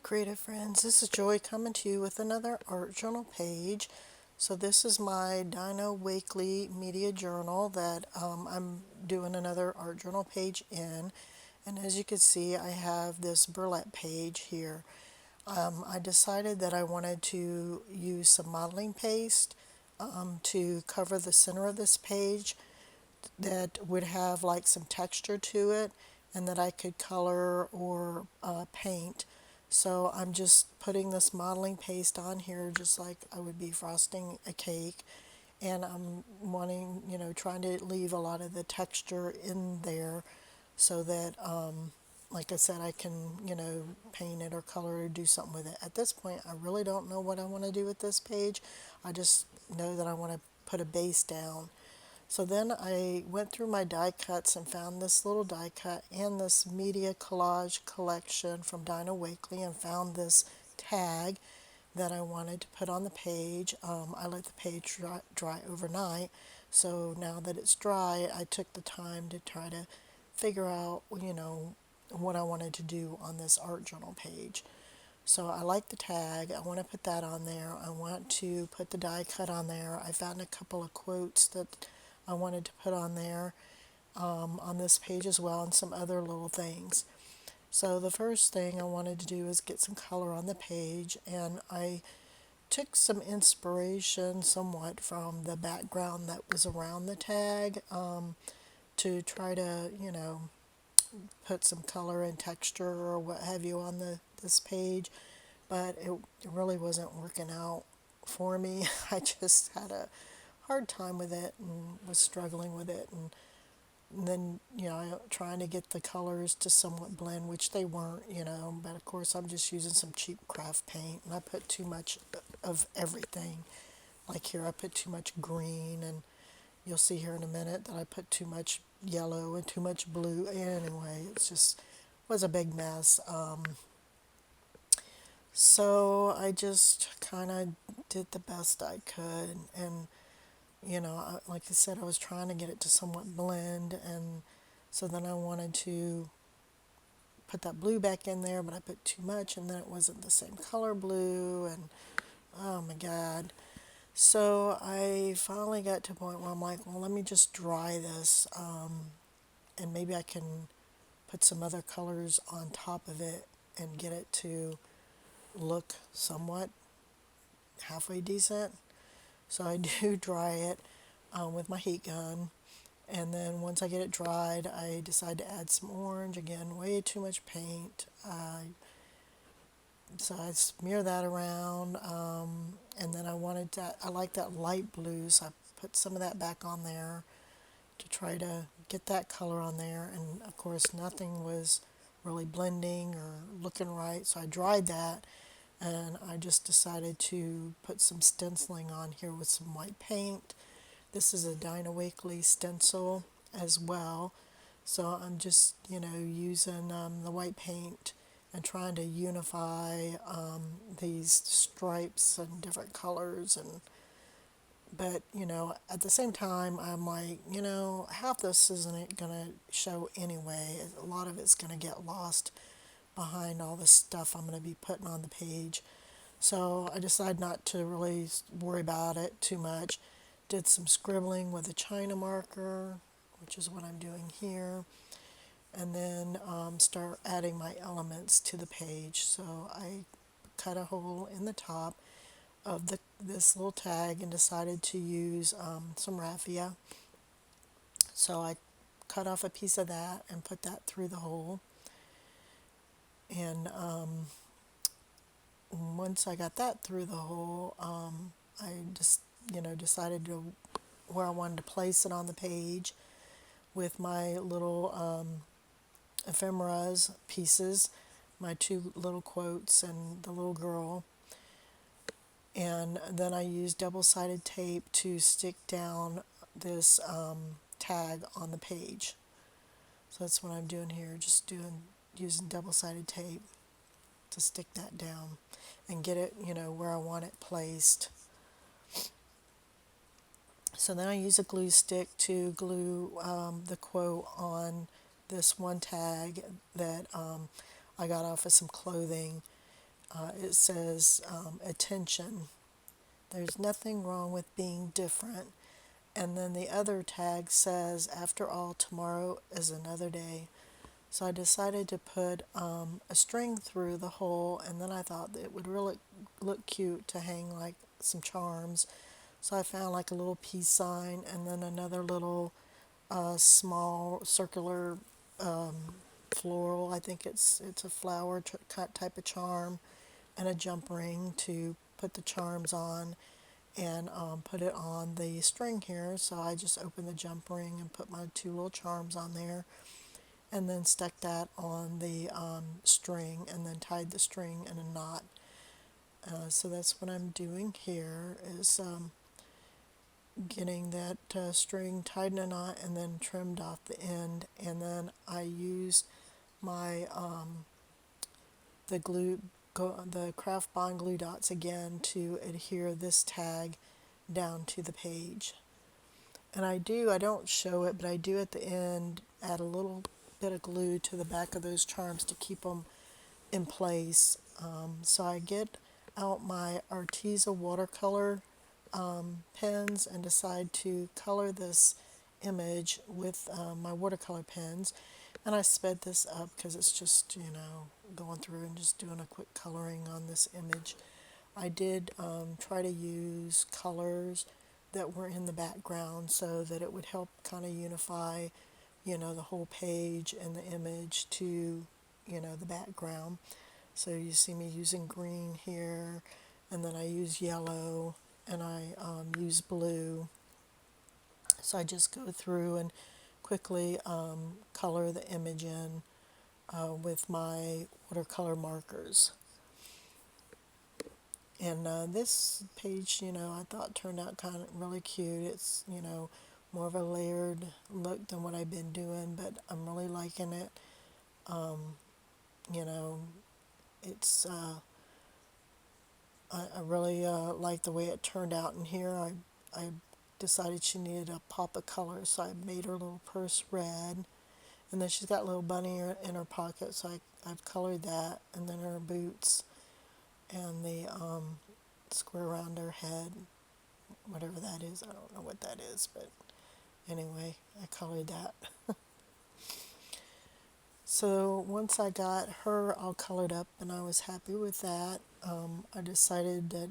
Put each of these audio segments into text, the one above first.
creative friends, this is Joy coming to you with another art journal page. So this is my Dino Wakely Media Journal that I'm doing another art journal page in. And as you can see, I have this burlap page here. I decided that I wanted to use some modeling paste to cover the center of this page that would have like some texture to it and that I could color or paint. So I'm just putting this modeling paste on here just like I would be frosting a cake, and I'm wanting, trying to leave a lot of the texture in there so that like I said, I can, paint it or color it or do something with it. At this point, I really don't know what I want to do with this page. I just know that I want to put a base down. So then I went through my die cuts and found this little die cut and this media collage collection from Dino Wakely, and found this tag that I wanted to put on the page. I let the page dry overnight. So now that it's dry, I took the time to try to figure out, what I wanted to do on this art journal page. So I like the tag. I want to put that on there. I want to put the die cut on there. I found a couple of quotes that I wanted to put on there on this page as well, and some other little things. So the first thing I wanted to do is get some color on the page, and I took some inspiration somewhat from the background that was around the tag to try to, put some color and texture or what have you on this page, but it really wasn't working out for me. I just had a hard time with it and was struggling with it, and then trying to get the colors to somewhat blend, which they weren't, but of course I'm just using some cheap craft paint, and I put too much of everything. Like here I put too much green, and you'll see here in a minute that I put too much yellow and too much blue. Anyway, it's just was a big mess. So I just kind of did the best I could, and like I said, I was trying to get it to somewhat blend, and so then I wanted to put that blue back in there, but I put too much, and then it wasn't the same color blue, and oh my God. So I finally got to a point where I'm like, well, let me just dry this, and maybe I can put some other colors on top of it and get it to look somewhat halfway decent. So I do dry it with my heat gun, and then once I get it dried, I decide to add some orange. Again, way too much paint. So I smear that around, and then I like that light blue, so I put some of that back on there to try to get that color on there. And of course, nothing was really blending or looking right, so I dried that, and I just decided to put some stenciling on here with some white paint. This is a Dino Wakely stencil as well. So I'm just, using the white paint and trying to unify these stripes and different colors. But, at the same time, I'm like, half this isn't going to show anyway. A lot of it's going to get lost behind all the stuff I'm going to be putting on the page. So I decided not to really worry about it too much. Did some scribbling with a China marker, which is what I'm doing here, and then start adding my elements to the page. So I cut a hole in the top of this little tag and decided to use some raffia. So I cut off a piece of that and put that through the hole. And once I got that through the hole, I just, decided to where I wanted to place it on the page with my little ephemeras pieces, my two little quotes and the little girl. And then I used double-sided tape to stick down this tag on the page. So that's what I'm doing here, just using double-sided tape to stick that down and get it, where I want it placed. So then I use a glue stick to glue the quote on this one tag that I got off of some clothing. It says, attention, there's nothing wrong with being different. And then the other tag says, after all, tomorrow is another day. So I decided to put a string through the hole, and then I thought that it would really look cute to hang like some charms. So I found like a little peace sign and then another little small circular floral. I think it's a flower type of charm, and a jump ring to put the charms on, and put it on the string here. So I just opened the jump ring and put my two little charms on there, and then stuck that on the string, and then tied the string in a knot. So that's what I'm doing here, is getting that string tied in a knot and then trimmed off the end. And then I used my the the Craft Bond glue dots again to adhere this tag down to the page. And I don't show it, but I do at the end add a little bit of glue to the back of those charms to keep them in place. So I get out my Arteza watercolor pens and decide to color this image with my watercolor pens. And I sped this up because it's just, going through and just doing a quick coloring on this image. I did try to use colors that were in the background so that it would help kind of unify, the whole page and the image to, the background. So you see me using green here, and then I use yellow, and I use blue. So I just go through and quickly color the image in with my watercolor markers. And this page, I thought turned out kind of really cute. It's, more of a layered look than what I've been doing, but I'm really liking it. You know, it's, I really like the way it turned out in here. I decided she needed a pop of color, so I made her little purse red. And then she's got a little bunny in her pocket, so I've colored that. And then her boots and the square around her head, whatever that is. I don't know what that is, but anyway, I colored that. So once I got her all colored up and I was happy with that, I decided that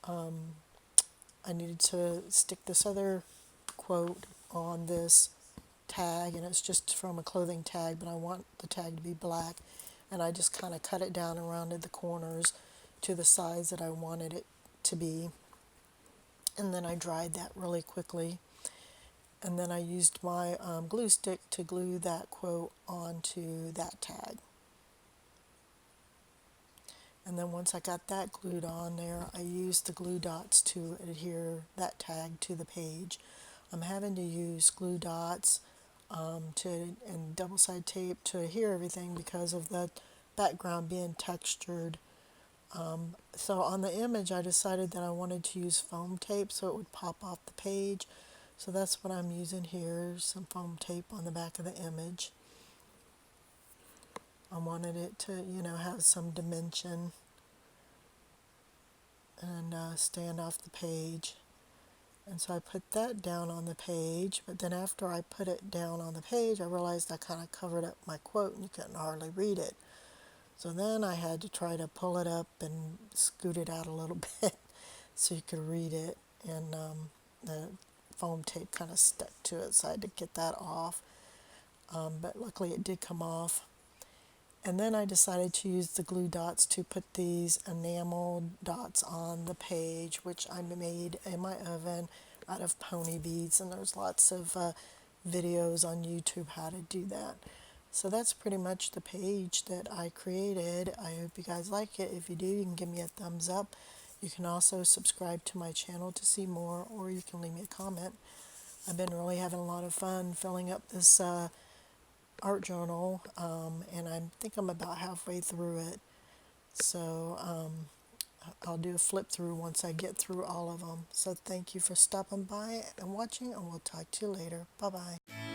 I needed to stick this other quote on this tag, and it's just from a clothing tag, but I want the tag to be black, and I just kind of cut it down and rounded the corners to the size that I wanted it to be, and then I dried that really quickly, and then I used my glue stick to glue that quote onto that tag. And then once I got that glued on there, I used the glue dots to adhere that tag to the page. I'm having to use glue dots and double-side tape to adhere everything because of the background being textured. So on the image, I decided that I wanted to use foam tape so it would pop off the page. So that's what I'm using here, some foam tape on the back of the image. I wanted it to, have some dimension and stand off the page. And so I put that down on the page, but then after I put it down on the page, I realized I kind of covered up my quote and you couldn't hardly read it. So then I had to try to pull it up and scoot it out a little bit so you could read it. And the foam tape kind of stuck to it, so I had to get that off. But luckily it did come off. And then I decided to use the glue dots to put these enamel dots on the page, which I made in my oven out of pony beads. And there's lots of videos on YouTube how to do that. So that's pretty much the page that I created. I hope you guys like it. If you do, you can give me a thumbs up. You can also subscribe to my channel to see more, or you can leave me a comment. I've been really having a lot of fun filling up this art journal, and I think I'm about halfway through it. So I'll do a flip through once I get through all of them. So thank you for stopping by and watching, and we'll talk to you later. Bye bye.